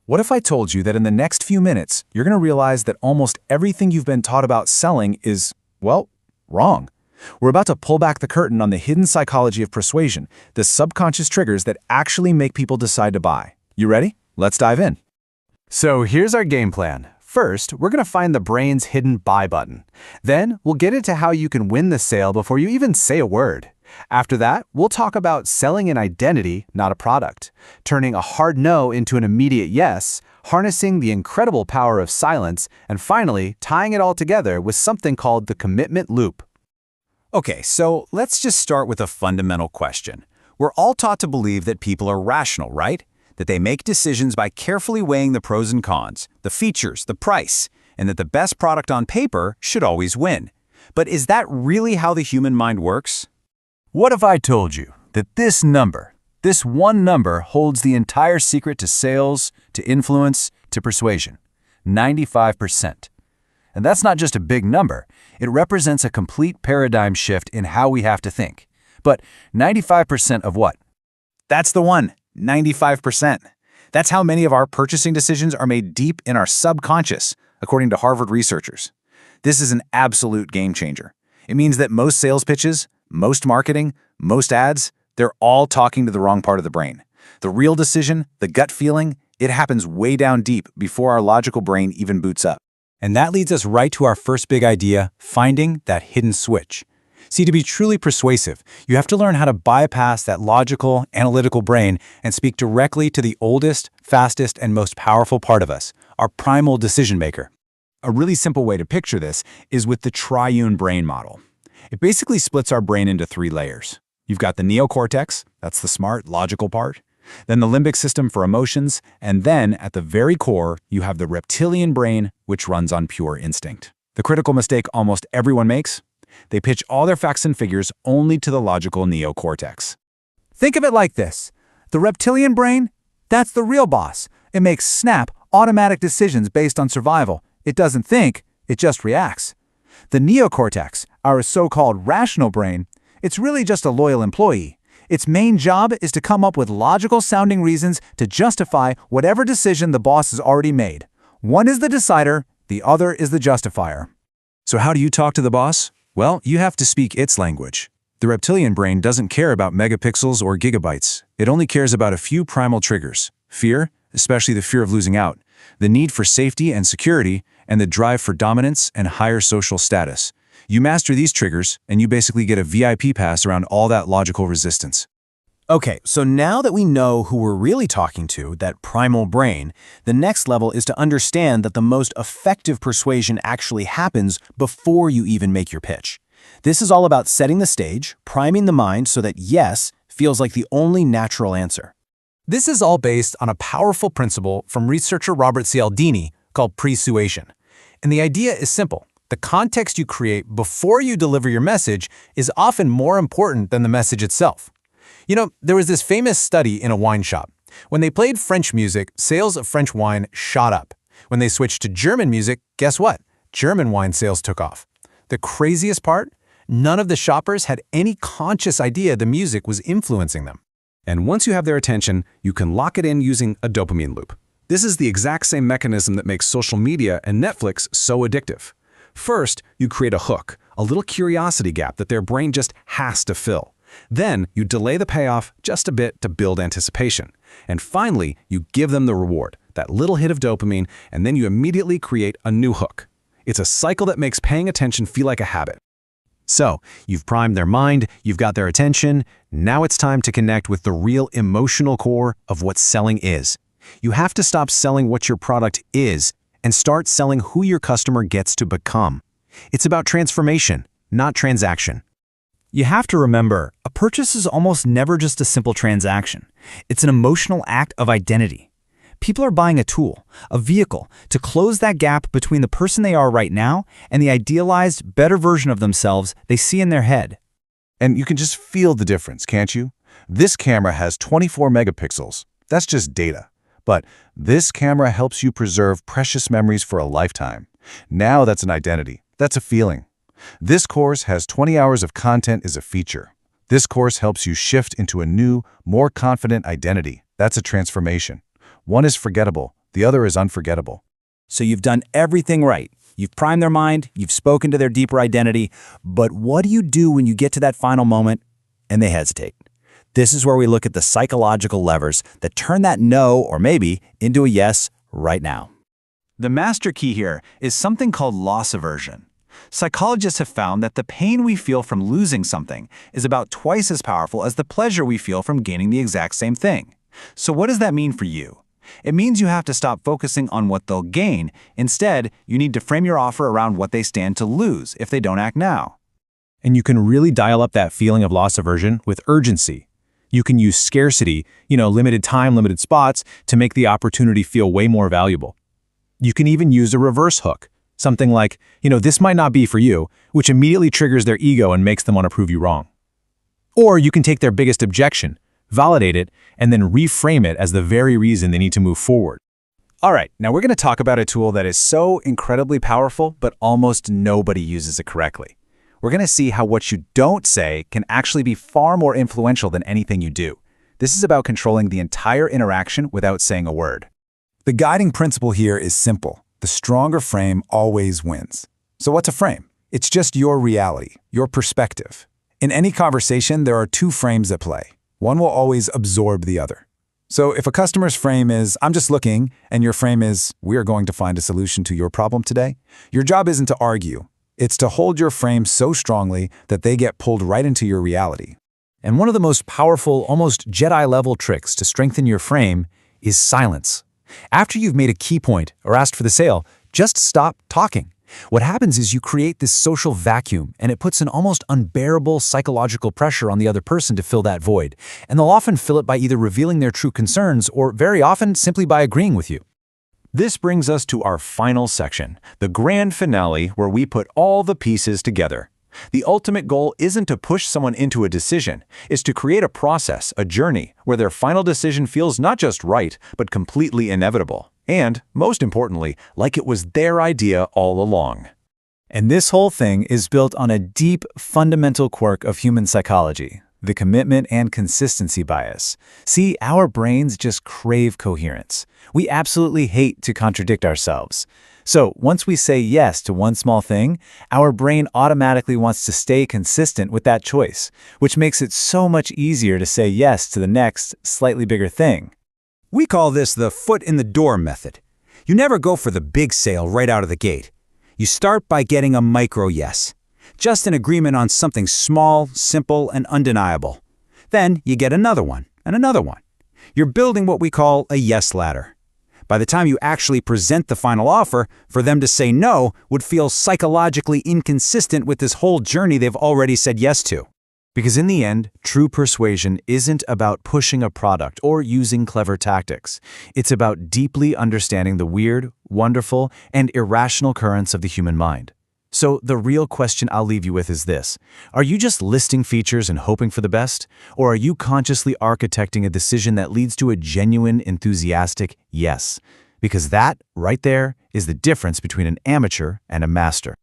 What if I told you that in the next few minutes, you're going to realize that almost everything you've been taught about selling is, well, wrong? We're about to pull back the curtain on the hidden psychology of persuasion, the subconscious triggers that actually make people decide to buy. You ready? Let's dive in. So here's our game plan. First, we're going to find the brain's hidden buy button. Then, we'll get into how you can win the sale before you even say a word. After that, we'll talk about selling an identity, not a product, turning a hard no into an immediate yes, harnessing the incredible power of silence, and finally, tying it all together with something called the commitment loop. Okay, so let's just start with a fundamental question. We're all taught to believe that people are rational, right? That they make decisions by carefully weighing the pros and cons, the features, the price, and that the best product on paper should always win. But is that really how the human mind works? What if I told you that this one number holds the entire secret to sales, to influence, to persuasion? 95%. And that's not just a big number. It represents a complete paradigm shift in how we have to think. But 95% of what? That's the one, 95%. That's how many of our purchasing decisions are made deep in our subconscious, according to Harvard researchers. This is an absolute game changer. It means that most sales pitches, most marketing, most ads, they're all talking to the wrong part of the brain. The real decision, the gut feeling, it happens way down deep before our logical brain even boots up. And that leads us right to our first big idea, finding that hidden switch. See, to be truly persuasive, you have to learn how to bypass that logical, analytical brain and speak directly to the oldest, fastest, and most powerful part of us, our primal decision maker. A really simple way to picture this is with the triune brain model. It basically splits our brain into 3 layers. You've got the neocortex, that's the smart, logical part, then the limbic system for emotions, and then, at the very core, you have the reptilian brain, which runs on pure instinct. The critical mistake almost everyone makes? They pitch all their facts and figures only to the logical neocortex. Think of it like this. The reptilian brain, that's the real boss. It makes snap, automatic decisions based on survival. It doesn't think, it just reacts. The neocortex, our so-called rational brain, it's really just a loyal employee. Its main job is to come up with logical-sounding reasons to justify whatever decision the boss has already made. One is the decider, the other is the justifier. So how do you talk to the boss? Well, you have to speak its language. The reptilian brain doesn't care about megapixels or gigabytes. It only cares about a few primal triggers: fear, especially the fear of losing out, the need for safety and security, and the drive for dominance and higher social status. You master these triggers, and you basically get a VIP pass around all that logical resistance. Okay, so now that we know who we're really talking to, that primal brain, the next level is to understand that the most effective persuasion actually happens before you even make your pitch. This is all about setting the stage, priming the mind so that yes feels like the only natural answer. This is all based on a powerful principle from researcher Robert Cialdini called persuasion. And the idea is simple. The context you create before you deliver your message is often more important than the message itself. You know, there was this famous study in a wine shop. When they played French music, sales of French wine shot up. When they switched to German music, guess what? German wine sales took off. The craziest part? None of the shoppers had any conscious idea the music was influencing them. And once you have their attention, you can lock it in using a dopamine loop. This is the exact same mechanism that makes social media and Netflix so addictive. First, you create a hook, a little curiosity gap that their brain just has to fill. Then, you delay the payoff just a bit to build anticipation. And finally, you give them the reward, that little hit of dopamine, and then you immediately create a new hook. It's a cycle that makes paying attention feel like a habit. So, you've primed their mind, you've got their attention, now it's time to connect with the real emotional core of what selling is. You have to stop selling what your product is and start selling who your customer gets to become. It's about transformation, not transaction. You have to remember, a purchase is almost never just a simple transaction. It's an emotional act of identity. People are buying a tool, a vehicle, to close that gap between the person they are right now and the idealized, better version of themselves they see in their head. And you can just feel the difference, can't you? This camera has 24 megapixels. That's just data. But this camera helps you preserve precious memories for a lifetime. Now that's an identity. That's a feeling. This course has 20 hours of content is a feature. This course helps you shift into a new, more confident identity. That's a transformation. One is forgettable, The other is unforgettable. So you've done everything right. You've primed their mind, you've spoken to their deeper identity, but what do you do when you get to that final moment and they hesitate? This is where we look at the psychological levers that turn that no or maybe into a yes right now. The master key here is something called loss aversion. Psychologists have found that the pain we feel from losing something is about twice as powerful as the pleasure we feel from gaining the exact same thing. So what does that mean for you? It means you have to stop focusing on what they'll gain. Instead, you need to frame your offer around what they stand to lose if they don't act now. And you can really dial up that feeling of loss aversion with urgency. You can use scarcity, limited time, limited spots, to make the opportunity feel way more valuable. You can even use a reverse hook, something like, this might not be for you, which immediately triggers their ego and makes them want to prove you wrong. Or you can take their biggest objection, validate it, and then reframe it as the very reason they need to move forward. All right, now we're going to talk about a tool that is so incredibly powerful, but almost nobody uses it correctly. We're going to see how what you don't say can actually be far more influential than anything you do. This is about controlling the entire interaction without saying a word. The guiding principle here is simple. The stronger frame always wins. So what's a frame? It's just your reality, your perspective. In any conversation, there are two frames at play. One will always absorb the other. So if a customer's frame is, I'm just looking, and your frame is, we are going to find a solution to your problem today, your job isn't to argue. It's to hold your frame so strongly that they get pulled right into your reality. And one of the most powerful, almost Jedi-level tricks to strengthen your frame is silence. After you've made a key point or asked for the sale, just stop talking. What happens is you create this social vacuum, and it puts an almost unbearable psychological pressure on the other person to fill that void. And they'll often fill it by either revealing their true concerns or, very often, simply by agreeing with you. This brings us to our final section, the grand finale where we put all the pieces together. The ultimate goal isn't to push someone into a decision. It's to create a process, a journey, where their final decision feels not just right, but completely inevitable. And, most importantly, like it was their idea all along. And this whole thing is built on a deep, fundamental quirk of human psychology, the commitment and consistency bias. See, our brains just crave coherence. We absolutely hate to contradict ourselves. So once we say yes to one small thing, our brain automatically wants to stay consistent with that choice, which makes it so much easier to say yes to the next, slightly bigger thing. We call this the foot in the door method. You never go for the big sale right out of the gate. You start by getting a micro yes. Just an agreement on something small, simple, and undeniable. Then you get another one, and another one. You're building what we call a yes ladder. By the time you actually present the final offer, for them to say no would feel psychologically inconsistent with this whole journey they've already said yes to. Because in the end, true persuasion isn't about pushing a product or using clever tactics. It's about deeply understanding the weird, wonderful, and irrational currents of the human mind. So the real question I'll leave you with is this. Are you just listing features and hoping for the best? Or are you consciously architecting a decision that leads to a genuine, enthusiastic yes? Because that, right there, is the difference between an amateur and a master.